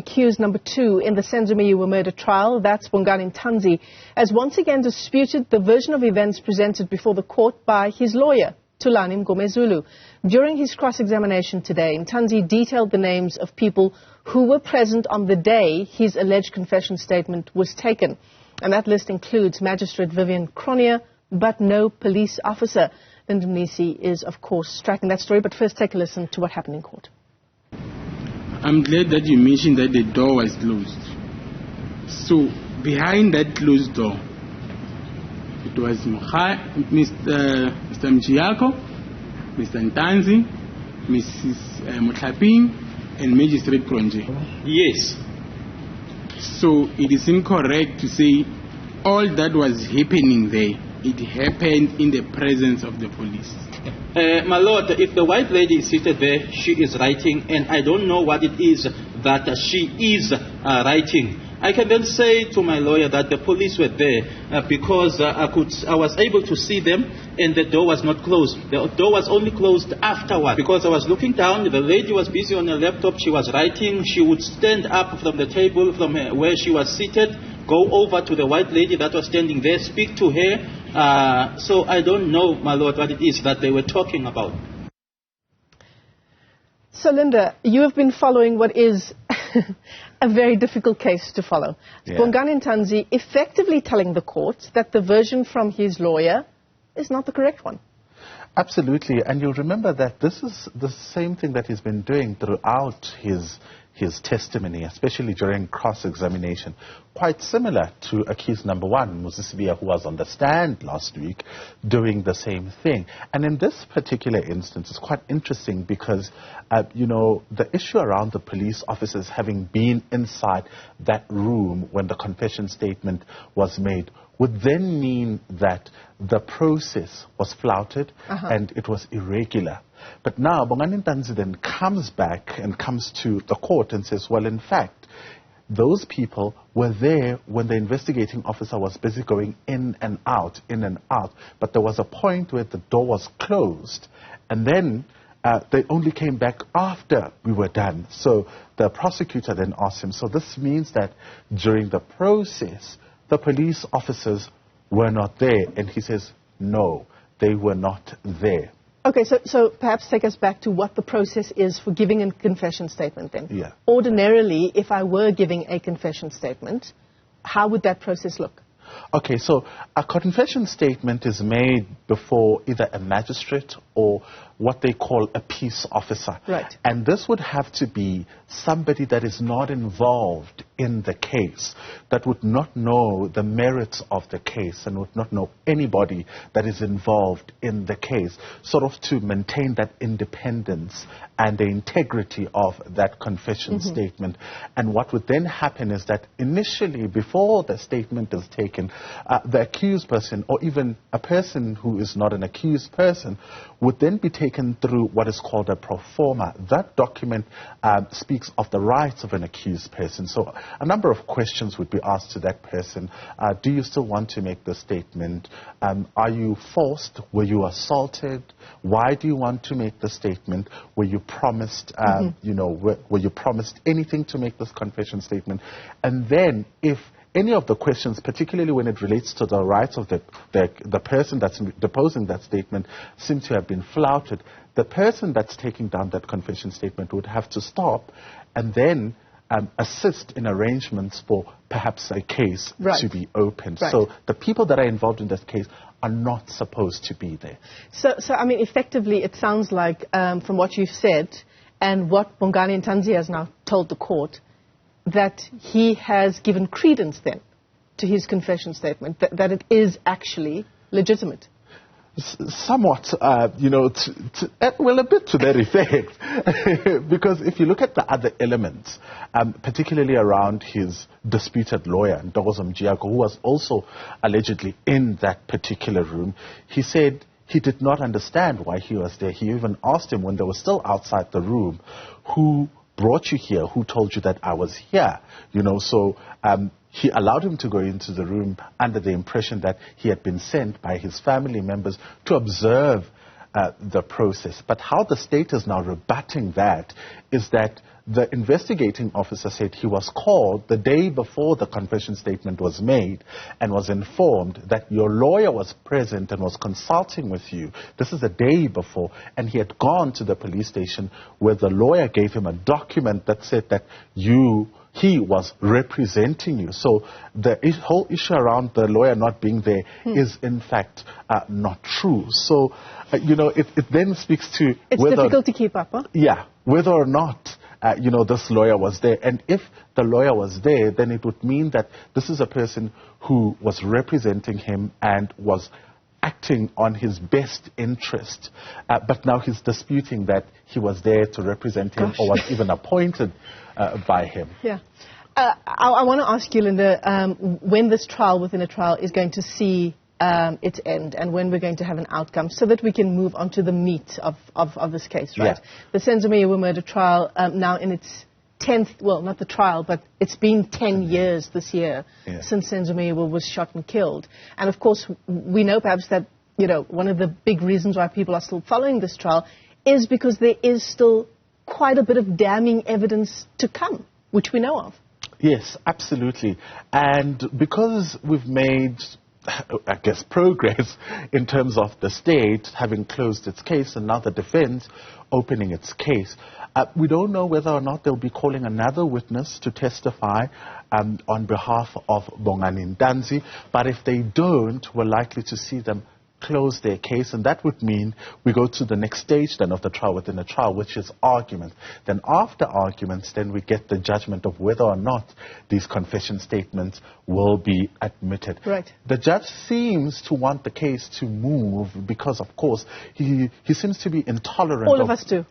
accused number 2 in the Senzo Meyiwa murder trial, that's Bongani Ntanzi, has once again disputed the version of events presented before the court by his lawyer, Thulani Mngomezulu. During his cross-examination today, Ntanzi detailed the names of people who were present on the day his alleged confession statement was taken. And that list includes Magistrate Vivian Cronje, but no police officer. And Mnisi is, of course, tracking that story. But first, take a listen to what happened in court. I'm glad that you mentioned that the door was closed. So, behind that closed door, it was Mr. Mjiyako, Mr. Ntanzi, Mrs. Motlaping, and Magistrate Cronje. Yes. So, it is incorrect to say all that was happening there, it happened in the presence of the police. My lord, if the white lady is seated there, she is writing, and I don't know what it is that she is writing. I can then say to my lawyer that the police were there because I was able to see them, and the door was not closed. The door was only closed afterward because I was looking down. The lady was busy on her laptop. She was writing. She would stand up from the table from where she was seated, go over to the white lady that was standing there, speak to her. So I don't know, my lord, what it is that they were talking about. So, Linda, you have been following what is a very difficult case to follow. Yeah. Bongani Ntanzi effectively telling the court that the version from his lawyer is not the correct one. Absolutely, and you'll remember that this is the same thing that he's been doing throughout his testimony, especially during cross-examination. Quite similar to accused number 1, Mnisi, who was on the stand last week, doing the same thing. And in this particular instance, it's quite interesting because, the issue around the police officers having been inside that room when the confession statement was made would then mean that the process was flouted and it was irregular. But now Bongani Ntanzi then comes back and comes to the court and says, well, in fact, those people were there when the investigating officer was busy going in and out. But there was a point where the door was closed, and then they only came back after we were done. So the prosecutor then asked him, so this means that during the process, the police officers were not there. And he says, no, they were not there. Okay, so perhaps take us back to what the process is for giving a confession statement then. Yeah. Ordinarily, if I were giving a confession statement, how would that process look? Okay, so a confession statement is made before either a magistrate or what they call a peace officer. Right. And this would have to be somebody that is not involved in the case, that would not know the merits of the case and would not know anybody that is involved in the case, sort of to maintain that independence and the integrity of that confession statement. And what would then happen is that initially, before the statement is taken, the accused person, or even a person who is not an accused person, would then be taken through what is called a pro forma. That document speaks of the rights of an accused person. So a number of questions would be asked to that person. Do you still want to make the statement? Are you forced? Were you assaulted? Why do you want to make the statement? Were you promised, were you promised anything to make this confession statement? And then if any of the questions, particularly when it relates to the rights of the person that's deposing that statement, seem to have been flouted, the person that's taking down that confession statement would have to stop and then assist in arrangements for perhaps a case to be opened. Right. So the people that are involved in this case are not supposed to be there. So I mean, effectively, it sounds like, from what you've said and what Bongani Ntanzi has now told the court, that he has given credence then to his confession statement, that it is actually legitimate. Somewhat, well, a bit to that effect. Because if you look at the other elements, particularly around his disputed lawyer, Newzroom Afrika, who was also allegedly in that particular room, he said he did not understand why he was there. He even asked him when they were still outside the room, who brought you here? Who told you that I was here? He allowed him to go into the room under the impression that he had been sent by his family members to observe the process. But how the state is now rebutting that is that the investigating officer said he was called the day before the confession statement was made and was informed that your lawyer was present and was consulting with you. This is the day before, and he had gone to the police station where the lawyer gave him a document that said that he was representing you. So the whole issue around the lawyer not being there is in fact not true. So, it then speaks to it's whether... It's difficult to keep up, huh? Yeah, whether or not this lawyer was there. And if the lawyer was there, then it would mean that this is a person who was representing him and was acting on his best interest. But now he's disputing that he was there to represent him or was even appointed by him. Yeah. I want to ask you, Linda, when this trial within a trial is going to see its end and when we're going to have an outcome so that we can move on to the meat of this case, right? Yeah. The Senzo Meyiwa murder trial now in its 10th, well, not the trial, but it's been 10 years this year since Senzo Meyiwa was shot and killed. And of course, we know perhaps that, one of the big reasons why people are still following this trial is because there is still quite a bit of damning evidence to come, which we know of. Yes, absolutely. And because we've made, I guess, progress in terms of the state having closed its case and now the defense opening its case, we don't know whether or not they'll be calling another witness to testify on behalf of Bongani Ntanzi. But if they don't, we're likely to see them close their case, and that would mean we go to the next stage then of the trial within a trial, which is argument. Then after arguments, then we get the judgment of whether or not these confession statements will be admitted. Right. The judge seems to want the case to move because, of course, he seems to be intolerant. All of us do.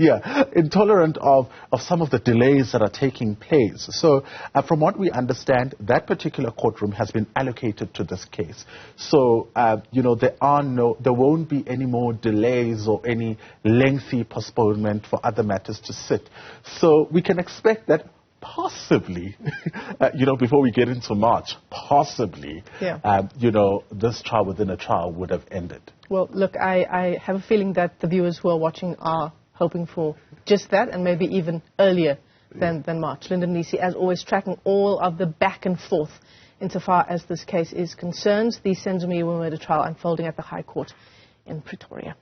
Yeah, intolerant of some of the delays that are taking place. So from what we understand, that particular courtroom has been allocated to this case. So there won't be any more delays or any lengthy postponement for other matters to sit. So we can expect that possibly, before we get into March, possibly, this trial within a trial would have ended. Well, look, I have a feeling that the viewers who are watching are hoping for just that and maybe even earlier than March. Linda Mnisi, as always, tracking all of the back and forth insofar as this case is concerned. The Senzo Meyiwa murder trial unfolding at the High Court in Pretoria.